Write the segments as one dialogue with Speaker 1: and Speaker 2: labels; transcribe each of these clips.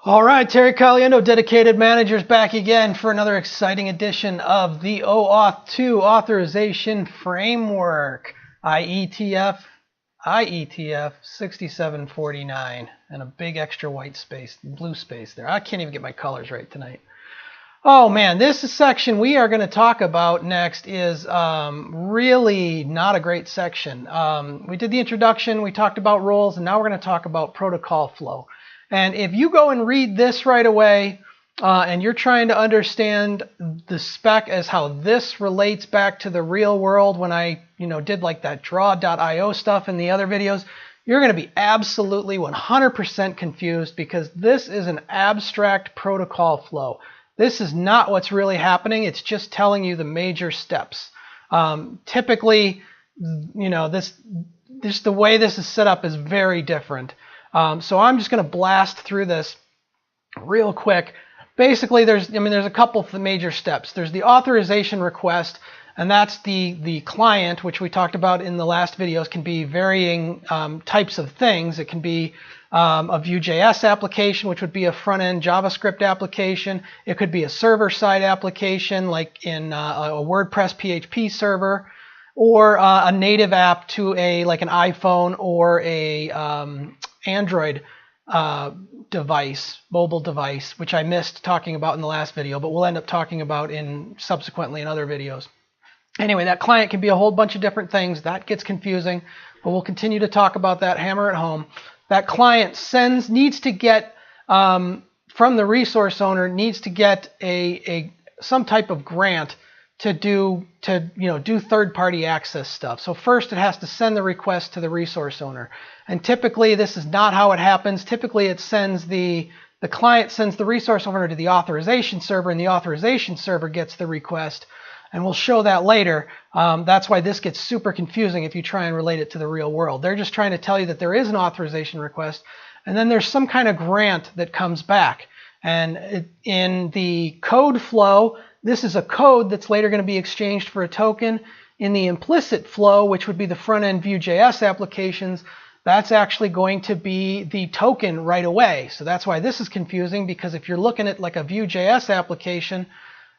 Speaker 1: All right, Terry Caliendo, Dedicated Managers, back again for another exciting edition of the OAuth2 Authorization Framework, IETF 6749, and a big extra white space, blue space there. I can't even get my colors right tonight. Oh man, this section we are going to talk about next is really not a great section. We did the introduction, we talked about roles, and now we're going to talk about protocol flow. And if you go and read this right away, and you're trying to understand the spec as how this relates back to the real world when I, did like that draw.io stuff in the other videos, you're going to be absolutely 100% confused because this is an abstract protocol flow. This is not what's really happening. It's just telling you the major steps. Typically, the way this is set up is very different. So I'm just going to blast through this real quick. Basically, there's a couple of major steps. There's the authorization request, and that's the client, which we talked about in the last videos, can be varying types of things. It can be a VueJS application, which would be a front-end JavaScript application. It could be a server-side application, like in a WordPress PHP server, or a native app to like an iPhone or a Android device, mobile device, which I missed talking about in the last video, but we'll end up talking about subsequently in other videos. Anyway, that client can be a whole bunch of different things. That gets confusing, but we'll continue to talk about that, hammer it home. That client needs to get from the resource owner, needs to get some type of grant to do third-party access stuff. So first it has to send the request to the resource owner. And typically this is not how it happens. Typically it sends the client sends the resource owner to the authorization server, and the authorization server gets the request. And we'll show that later. That's why this gets super confusing if you try and relate it to the real world. They're just trying to tell you that there is an authorization request, and then there's some kind of grant that comes back. And in the code flow, this is a code that's later going to be exchanged for a token. In the implicit flow, which would be the front-end VueJS applications, that's actually going to be the token right away. So that's why this is confusing, because if you're looking at like a VueJS application,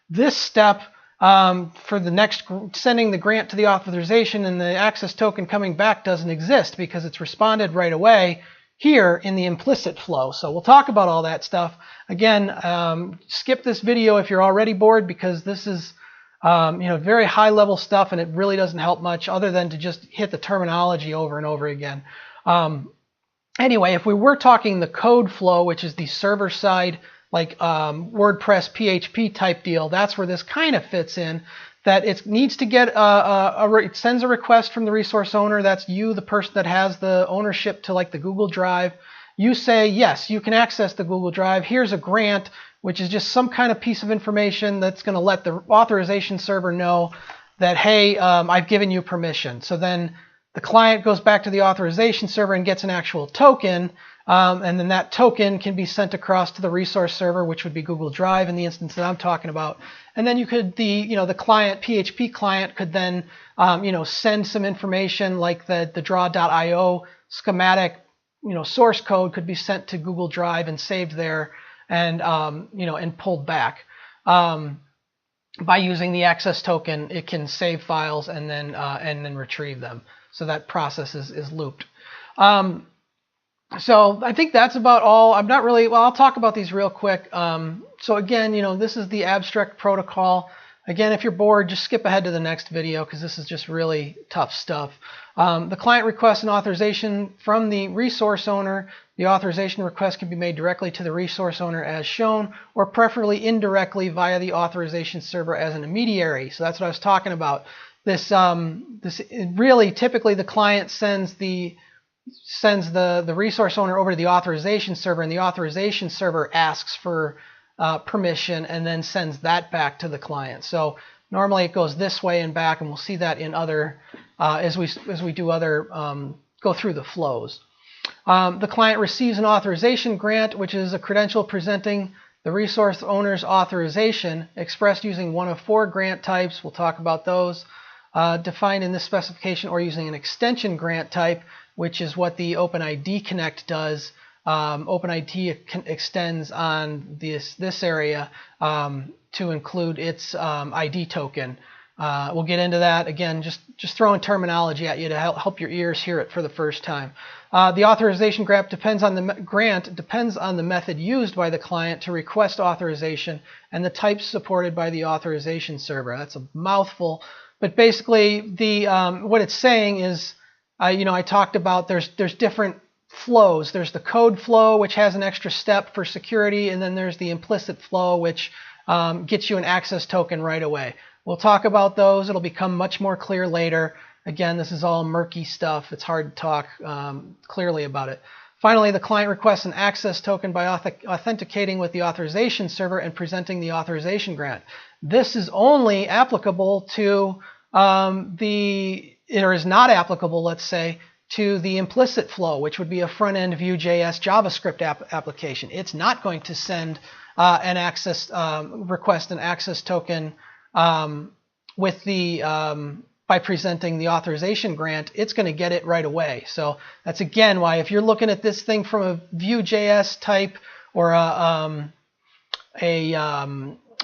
Speaker 1: this step for the next sending the grant to the authorization and the access token coming back doesn't exist because it's responded right away here in the implicit flow. So we'll talk about all that stuff. Again, skip this video if you're already bored, because this is very high level stuff, and it really doesn't help much other than to just hit the terminology over and over again. Anyway, if we were talking the code flow, which is the server side, like WordPress PHP type deal, that's where this kind of fits in. That it needs to get it sends a request from the resource owner. That's you, the person that has the ownership to like the Google Drive. You say, yes, you can access the Google Drive. Here's a grant, which is just some kind of piece of information that's going to let the authorization server know that, hey, I've given you permission. So then the client goes back to the authorization server and gets an actual token. And then that token can be sent across to the resource server, which would be Google Drive in the instance that I'm talking about. And then you could the client, PHP client, could then send some information like the draw.io schematic source code could be sent to Google Drive and saved there, and and pulled back. By using the access token, it can save files and then retrieve them. So that process is looped. So I think that's about all. I'll talk about these real quick. So again, this is the abstract protocol. Again, if you're bored, just skip ahead to the next video, because this is just really tough stuff. The client requests an authorization from the resource owner. The authorization request can be made directly to the resource owner as shown, or preferably indirectly via the authorization server as an intermediary. So that's what I was talking about. This really typically the client sends the resource owner over to the authorization server, and the authorization server asks for permission and then sends that back to the client. So normally it goes this way and back, and we'll see that in other as we do other go through the flows. The client receives an authorization grant, which is a credential presenting the resource owner's authorization, expressed using one of 4 grant types. We'll talk about those. Defined in this specification, or using an extension grant type, which is what the OpenID Connect does OpenID extends on this area to include its ID token. We'll get into that again, just throwing terminology at you to help your ears hear it for the first time. The authorization grant depends on the method used by the client to request authorization and the types supported by the authorization server. That's a mouthful, but basically what it's saying is, I talked about there's different flows. There's the code flow, which has an extra step for security, and then there's the implicit flow, which gets you an access token right away. We'll talk about those. It'll become much more clear later. Again, this is all murky stuff. It's hard to talk clearly about it. Finally, the client requests an access token by authenticating with the authorization server and presenting the authorization grant. This is only applicable to or is not applicable, let's say, to the implicit flow, which would be a front-end VueJS JavaScript application. It's not going to send an access request an access token with the by presenting the authorization grant. It's going to get it right away. So that's again why if you're looking at this thing from a Vue.js type or a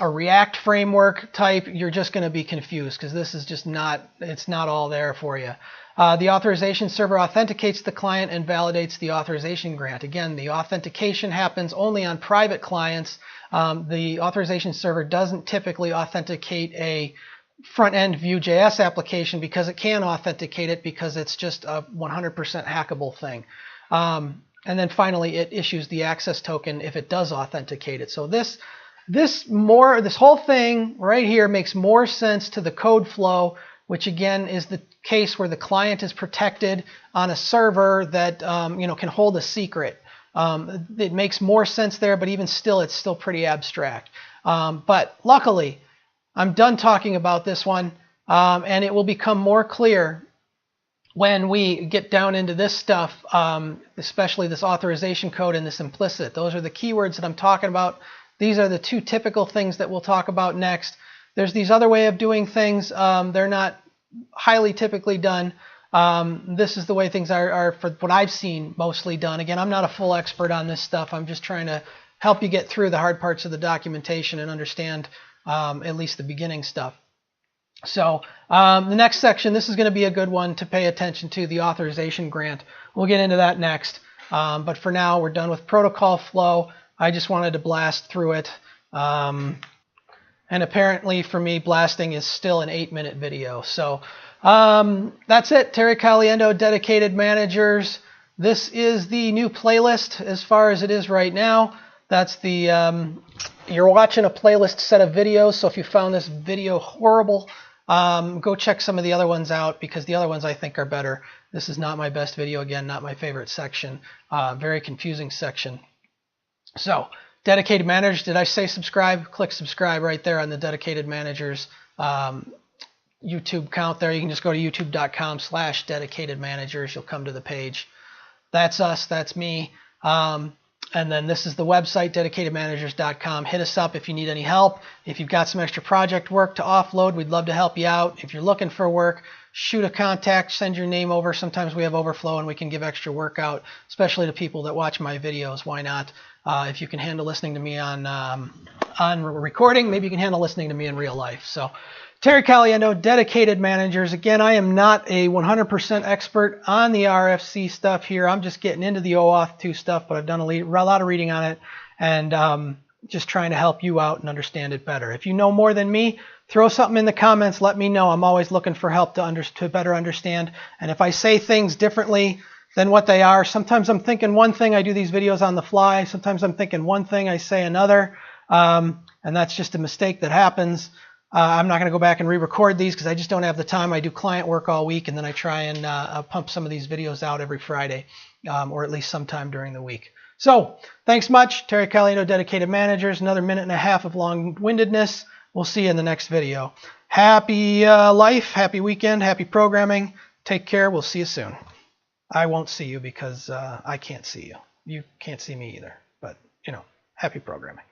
Speaker 1: React framework type, you're just going to be confused because this is just it's not all there for you. The authorization server authenticates the client and validates the authorization grant. Again, the authentication happens only on private clients. The authorization server doesn't typically authenticate a front-end Vue.js application because it can authenticate it because it's just a 100% hackable thing. And then finally, it issues the access token if it does authenticate it. So this whole thing right here makes more sense to the code flow, which again is the case where the client is protected on a server that can hold a secret. It makes more sense there, but even still, it's still pretty abstract. But luckily, I'm done talking about this one, and it will become more clear when we get down into this stuff, especially this authorization code and this implicit. Those are the keywords that I'm talking about. These are the two typical things that we'll talk about next. There's these other way of doing things. They're not highly typically done. This is the way things are for what I've seen mostly done. Again, I'm not a full expert on this stuff. I'm just trying to help you get through the hard parts of the documentation and understand at least the beginning stuff. So the next section, this is going to be a good one to pay attention to, the authorization grant. We'll get into that next. But for now, we're done with protocol flow. I just wanted to blast through it. And apparently for me, blasting is still an 8-minute video. So that's it. Terry Caliendo, Dedicated Managers. This is the new playlist as far as it is right now. That's the, you're watching a playlist set of videos. So if you found this video horrible, go check some of the other ones out because the other ones I think are better. This is not my best video. Again, not my favorite section. Very confusing section. So, Dedicated Managers, did I say subscribe? Click subscribe right there on the Dedicated Managers YouTube account there. You can just go to youtube.com/dedicatedmanagers. You'll come to the page. That's us. That's me. And then this is the website, dedicatedmanagers.com. Hit us up if you need any help. If you've got some extra project work to offload, we'd love to help you out. If you're looking for work, shoot a contact, send your name over. Sometimes we have overflow and we can give extra work out, especially to people that watch my videos. Why not? If you can handle listening to me on recording, maybe you can handle listening to me in real life. So, Terry Caliendo, Dedicated Managers. Again, I am not a 100% expert on the RFC stuff here. I'm just getting into the OAuth 2 stuff, but I've done a lot of reading on it and just trying to help you out and understand it better. If you know more than me, throw something in the comments. Let me know. I'm always looking for help to better understand. And if I say things differently than what they are, sometimes I'm thinking one thing. I do these videos on the fly. Sometimes I'm thinking one thing. I say another. And that's just a mistake that happens. I'm not going to go back and re-record these because I just don't have the time. I do client work all week, and then I try and pump some of these videos out every Friday, or at least sometime during the week. So, thanks much. Terry Caliendo, Dedicated Managers. Another minute and a half of long-windedness. We'll see you in the next video. Happy life, happy weekend, happy programming. Take care. We'll see you soon. I won't see you because I can't see you. You can't see me either. But, happy programming.